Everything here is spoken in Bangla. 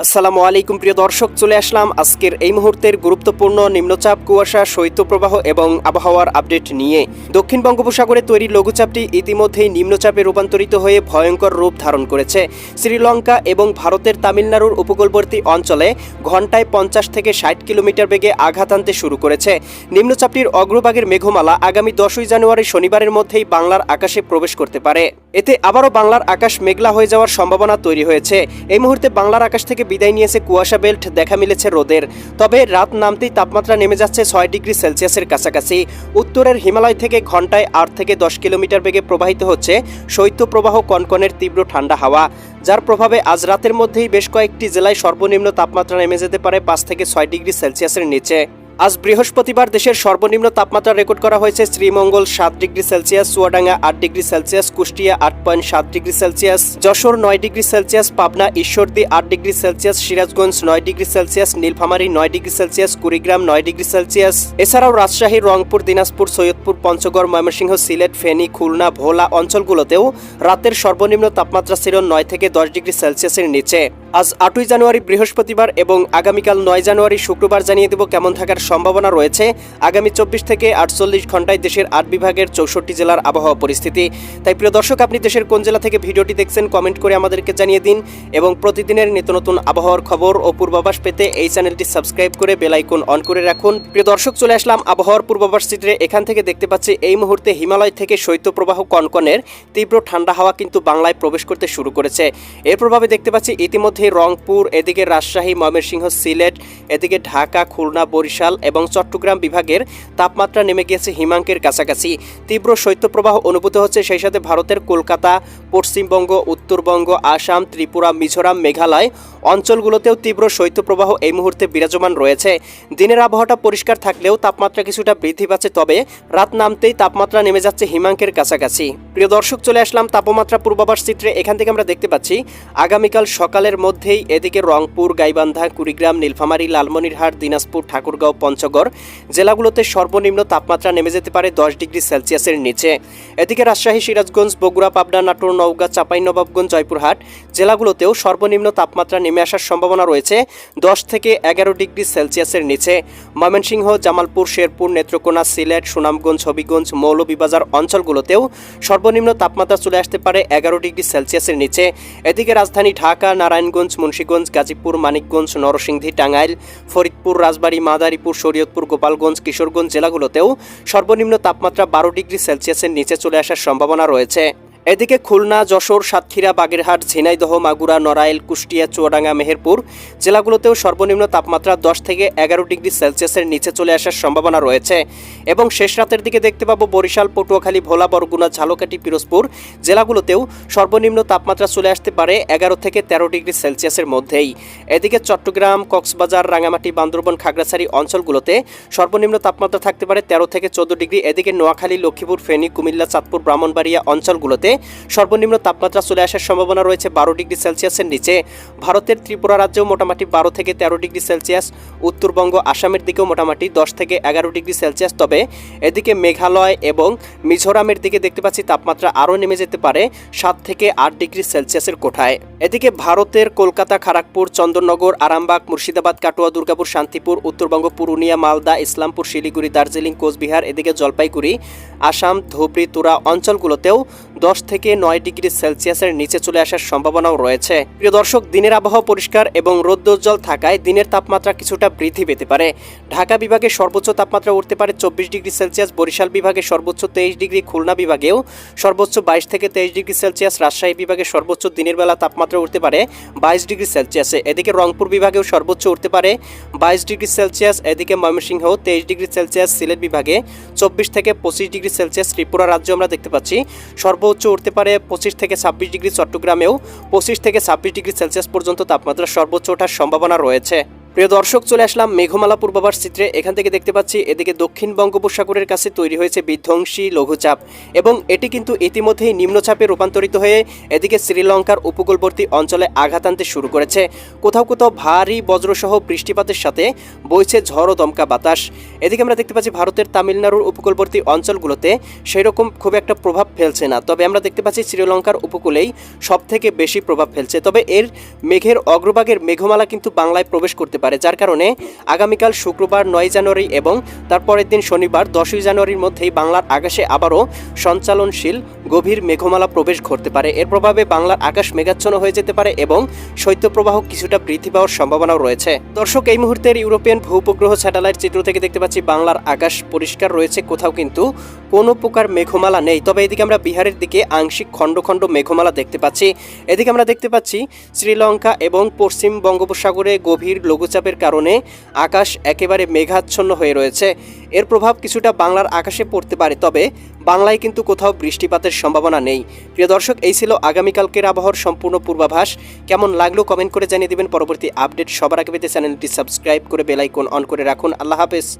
আসসালামু আলাইকুম প্রিয় দর্শক, চলে আসলাম আজকের এই মুহূর্তের গুরুত্বপূর্ণ নিম্নচাপ, কুয়াশা, শৈত্যপ্রবাহ এবং আবহাওয়ার আপডেট নিয়ে। দক্ষিণ বঙ্গোপসাগরে তৈরি লঘুচাপটি ইতিমধ্যেই নিম্নচাপে রূপান্তরিত হয়ে ভয়ঙ্কর রূপ ধারণ করেছে। শ্রীলঙ্কা এবং ভারতের তামিলনাড়ুর উপকূলবর্তী অঞ্চলে ঘন্টায় 50 থেকে 60 কিলোমিটার বেগে আঘাত আনতে শুরু করেছে। নিম্নচাপটির অগ্রভাগের মেঘমালা আগামী 10ই জানুয়ারি শনিবারের মধ্যেই বাংলার আকাশে প্রবেশ করতে পারে। এতে আবারও বাংলার আকাশ মেঘলা হয়ে যাওয়ার সম্ভাবনা তৈরি হয়েছে। এই মুহূর্তে বাংলার আকাশ থেকে বিদায় নিয়েছে কুয়াশা বেল্ট, দেখা মিলেছে রোদের। তবে রাত নামতেই তাপমাত্রা নেমে যাচ্ছে 6 ডিগ্রি সেলসিয়াসের কাছাকাছি। উত্তরের হিমালয় থেকে ঘন্টায় 8 থেকে 10 কিলোমিটার বেগে প্রবাহিত হচ্ছে শৈত্যপ্রবাহ কনকনের তীব্র ঠান্ডা হাওয়া, যার প্রভাবে আজ রাতের মধ্যেই বেশ কয়েকটি জেলায় সর্বনিম্ন তাপমাত্রা নেমে যেতে পারে 5 থেকে 6 ডিগ্রি সেলসিয়াসের নিচে। আজ বৃহস্পতিবার দেশের সর্বনিম্ন তাপমাত্রা রেকর্ড করা হয়েছে Sreemangal 7 degree Celsius, Chuadanga 8 degree Celsius, Kushtia 8.7 degree Celsius, Jessore 9 degree Celsius, Pabna Ishwardi 8 degree Celsius, Sirajganj 9 degree Celsius, Nilphamari 9 degree Celsius, Kurigram 9 degree Celsius. এছাড়াও রাজশাহী, রংপুর, দিনাজপুর, সৈয়দপুর, পঞ্চগড়, ময়মনসিংহ, সিলেট, ফেনী, খুলনা, ভোলা অঞ্চলগুলোতেও রাতের সর্বনিম্ন তাপমাত্রা ছিল 9 থেকে 10 ডিগ্রি সেলসিয়াসের নিচে। আজ 8ই জানুয়ারি বৃহস্পতিবার এবং আগামীকাল 9 জানুয়ারি শুক্রবার জানিয়ে দেব কেমন থাকার সম্ভাবনা রয়েছে আগামী 24 থেকে 48 ঘন্টায় দেশের 8 বিভাগের 64 জেলার আবহাওয়া পরিস্থিতি। তাই প্রিয় দর্শক, আপনি দেশের কোন জেলা থেকে ভিডিওটি দেখছেন কমেন্ট করে আমাদেরকে জানিয়ে দিন এবং প্রতিদিনের নিত্য নতুন আবহাওয়ার খবর ও পূর্বাভাস পেতে এই চ্যানেলটি সাবস্ক্রাইব করে বেল আইকন অন করে রাখুন। প্রিয় দর্শক, চলে আসলাম আবহাওয়ার পূর্বাভাস চিত্রে। এখান থেকে দেখতে পাচ্ছি এই মুহূর্তে হিমালয় থেকে শৈত্যপ্রবাহ কনকনের তীব্র ঠান্ডা হাওয়া কিন্তু বাংলায় প্রবেশ করতে শুরু করেছে। এর প্রভাবে দেখতে পাচ্ছি ইতিমধ্যে রংপুর, এদিকে রাজশাহী, ময়মনসিংহ, সিলেট, এদিকে ঢাকা, খুলনা, বরিশাল এবং চট্টগ্রাম বিভাগের তাপমাত্রা নেমে গিয়েছে হিমাঙ্কের কাছাকাছি। তীব্র শৈত্যপ্রবাহ অনুভূত হচ্ছে। সেই সাথে ভারতের কলকাতা, পশ্চিমবঙ্গ, উত্তরবঙ্গ, আসাম, ত্রিপুরা, মিজোরাম, মেঘালয় অঞ্চলগুলোতেও তীব্র শৈত্যপ্রবাহ এই মুহূর্তে বিরাজমান রয়েছে। দিনের আবহাওয়াটা পরিষ্কার থাকলেও তাপমাত্রা কিছুটা বৃদ্ধি পাচ্ছে, তবে রাত নামতেই তাপমাত্রা নেমে যাচ্ছে হিমাঙ্কের কাছাকাছি। প্রিয় দর্শক, চলে আসলাম তাপমাত্রা পূর্বাভাস চিত্রে। এখান থেকে আমরা দেখতে পাচ্ছি আগামীকাল সকালের মধ্যেই এদিকে রংপুর, গাইবান্ধা, কুড়িগ্রাম, নীলফামারী, লালমনিরহাট, দিনাজপুর, ঠাকুরগাঁও, পঞ্চগড় জেলাগুলোতে সর্বনিম্ন তাপমাত্রা নেমে যেতে পারে 10 ডিগ্রি সেলসিয়াসের নিচে। এদিকে রাজশাহী, সিরাজগঞ্জ, বগুড়া, পাবনা, নাটোর, নওগাঁ, চাঁপাইনবাবগঞ্জ, জয়পুরহাট জেলাগুলোতেও সর্বনিম্ন তাপমাত্রা নেমে আসার সম্ভাবনা রয়েছে 10 থেকে 11 ডিগ্রি সেলসিয়াসের নিচে। ময়মনসিংহ, জামালপুর, শেরপুর, নেত্রকোনা, সিলেট, সুনামগঞ্জ, হবিগঞ্জ, মৌলভীবাজার অঞ্চলগুলোতেও সর্বনিম্ন তাপমাত্রা চলে আসতে পারে 11 ডিগ্রি সেলসিয়াসের নিচে। এদিকে রাজধানী ঢাকা, নারায়ণগঞ্জ, মুন্সিগঞ্জ, গাজীপুর, মানিকগঞ্জ, নরসিংদী, টাঙ্গাইল, ফরিদপুর, রাজবাড়ী, মাদারীপুর, শরীয়তপুর, গোপালগঞ্জ, কিশোরগঞ্জ জেলাগুলোতেও সর্বনিম্ন তাপমাত্রা 12 ডিগ্রি সেলসিয়াসের নিচে চলে আসার সম্ভাবনা রয়েছে। এদিকে খুলনা, যশোর, সাতক্ষীরা, বাগেরহাট, ঝিনাইদহ, মাগুরা, নড়াইল, কুষ্টিয়া, চুয়াডাঙ্গা, মেহেরপুর জেলাগুলোতেও সর্বনিম্ন তাপমাত্রা 10 থেকে 11 ডিগ্রি সেলসিয়াসের নিচে চলে আসার সম্ভাবনা রয়েছে। এবং শেষ রাতের দিকে দেখতে পাবো বরিশাল, পটুয়াখালী, ভোলা, বরগুনা, ঝালকাঠি, পিরোজপুর জেলাগুলোতেও সর্বনিম্ন তাপমাত্রা চলে আসতে পারে 11 থেকে 13 ডিগ্রি সেলসিয়াসের মধ্যেই। এদিকে চট্টগ্রাম, কক্সবাজার, রাঙামাটি, বান্দরবান, খাগড়াছড়ি অঞ্চলগুলোতে সর্বনিম্ন তাপমাত্রা থাকতে পারে 13 থেকে 14 ডিগ্রি। এদিকে নোয়াখালী, লক্ষ্মীপুর, ফেনী, কুমিল্লা, চাঁদপুর, ব্রাহ্মণবাড়িয়া অঞ্চলগুলোতে সর্বনিম্ন তাপমাত্রা চলে আসার সম্ভাবনা রয়েছে 12 ডিগ্রি সেলসিয়াসের নিচে। ভারতের ত্রিপুরা রাজ্যেও মোটামুটি 12 থেকে 13 ডিগ্রি সেলসিয়াস, উত্তরবঙ্গ, আসামের দিকেও মোটামুটি 10 থেকে 11 ডিগ্রি সেলসিয়াস। তবে এদিকে মেঘালয় এবং মিজোরামের দিকে দেখতে পাচ্ছি তাপমাত্রা আরও নেমে যেতে পারে 7 থেকে 8 ডিগ্রি সেলসিয়াসের কোঠায়। এদিকে ভারতের কলকাতা, খড়গপুর, চন্দননগর, আরামবাগ, মুর্শিদাবাদ, কাটোয়া, দুর্গাপুর, শান্তিপুর, উত্তরবঙ্গ, পুরুলিয়া, মালদা, ইসলামপুর, শিলিগুড়ি, দার্জিলিং, কোচবিহার, এদিকে জলপাইগুড়ি, আসাম, ধুবড়ী, তুরা অঞ্চলগুলোতেও 10 থেকে 9 ডিগ্রি সেলসিয়াসের নিচে চলে আসার সম্ভাবনাও রয়েছে। প্রিয় দর্শক, দিনের আবহাওয়া পরিষ্কার এবং রৌদ্রোজ্জ্বল থাকায় দিনের তাপমাত্রা কিছুটা বৃদ্ধি পেতে পারে। ঢাকা বিভাগে সর্বোচ্চ তাপমাত্রা উঠতে পারে 24 ডিগ্রি সেলসিয়াস, বরিশাল বিভাগে সর্বোচ্চ 23 ডিগ্রি, খুলনা বিভাগেও সর্বোচ্চ 22 থেকে 23 ডিগ্রি সেলসিয়াস, রাজশাহী বিভাগে সর্বোচ্চ দিনের বেলা তাপমাত্রা উঠতে পারে 22 ডিগ্রি সেলসিয়াসে। এদিকে রংপুর বিভাগেও সর্বোচ্চ উঠতে পারে 22 ডিগ্রি সেলসিয়াস। এদিকে ময়মনসিংহ 23 ডিগ্রি সেলসিয়াস, সিলেট বিভাগে 24 থেকে 25 ডিগ্রি সেলসিয়াস। ত্রিপুরা রাজ্য আমরা দেখতে পাচ্ছি সর্বোচ্চ উঠতে পারে 25 থেকে 26 ডিগ্রি, চট্টগ্রামেও 25 থেকে 26 ডিগ্রি সেলসিয়াস পর্যন্ত তাপমাত্রা সর্বোচ্চ ওঠার সম্ভাবনা রয়েছে। প্রিয় দর্শক, চলে আসলাম মেঘমালা পূর্বাভাস চিত্রে। এখান থেকে দেখতে পাচ্ছি এদিকে দক্ষিণ বঙ্গোপসাগরের কাছে তৈরি হয়েছে বিধ্বংসী লঘুচাপ এবং এটি কিন্তু ইতিমধ্যেই নিম্নচাপে রূপান্তরিত হয়ে এদিকে শ্রীলঙ্কার উপকূলবর্তী অঞ্চলে আঘাত আনতে শুরু করেছে। কোথাও কোথাও ভারী বজ্রসহ বৃষ্টিপাতের সাথে বইছে ঝড় ও দমকা বাতাস। এদিকে আমরা দেখতে পাচ্ছি ভারতের তামিলনাড়ুর উপকূলবর্তী অঞ্চলগুলোতে সেরকম খুব একটা প্রভাব ফেলছে না, তবে আমরা দেখতে পাচ্ছি শ্রীলঙ্কার উপকূলেই সবথেকে বেশি প্রভাব ফেলছে। তবে এর মেঘের অগ্রভাগের মেঘমালা কিন্তু বাংলায় প্রবেশ করতে পারে, যার কারণে আগামীকাল শুক্রবার 9 জানুয়ারি এবং তারপরের দিন শনিবার 10ই জানুয়ারির মধ্যেই বাংলার আকাশে আবারও সঞ্চালনশীল গভীর মেঘমালা প্রবেশ ঘটতে পারে। এর প্রভাবে বাংলার আকাশ মেঘাচ্ছন্ন হয়ে যেতে পারে এবং শৈত্যপ্রবাহ কিছুটা বৃদ্ধি পাওয়ার সম্ভাবনাও রয়েছে। দর্শক, এই মুহূর্তের ইউরোপিয়ান ভূপগ্রহ স্যাটেলাইট চিত্র থেকে দেখতে পাচ্ছি বাংলার আকাশ পরিষ্কার রয়েছে, কোথাও কিন্তু কোনো প্রকার মেঘমালা নেই। তবে এদিকে আমরা বিহারের দিকে আংশিক খণ্ড খণ্ড মেঘমালা দেখতে পাচ্ছি। এদিকে আমরা দেখতে পাচ্ছি শ্রীলঙ্কা এবং পশ্চিম বঙ্গোপসাগরে গভীর লঘুচাপের কারণে আকাশ একেবারে মেঘাচ্ছন্ন হয়ে রয়েছে। এর প্রভাব কিছুটা বাংলার আকাশে পড়তে পারে, তবে বাংলায় কিন্তু কোথাও বৃষ্টিপাতের সম্ভাবনা নেই। প্রিয় দর্শক, এই ছিল আগামীকালকের আবহাওয়ার সম্পূর্ণ পূর্বাভাস। কেমন লাগলো কমেন্ট করে জানিয়ে দিবেন। পরবর্তী আপডেট সবার আগে পেতে চ্যানেলটি সাবস্ক্রাইব করে বেল আইকন অন করে রাখুন। আল্লাহ হাফেজ।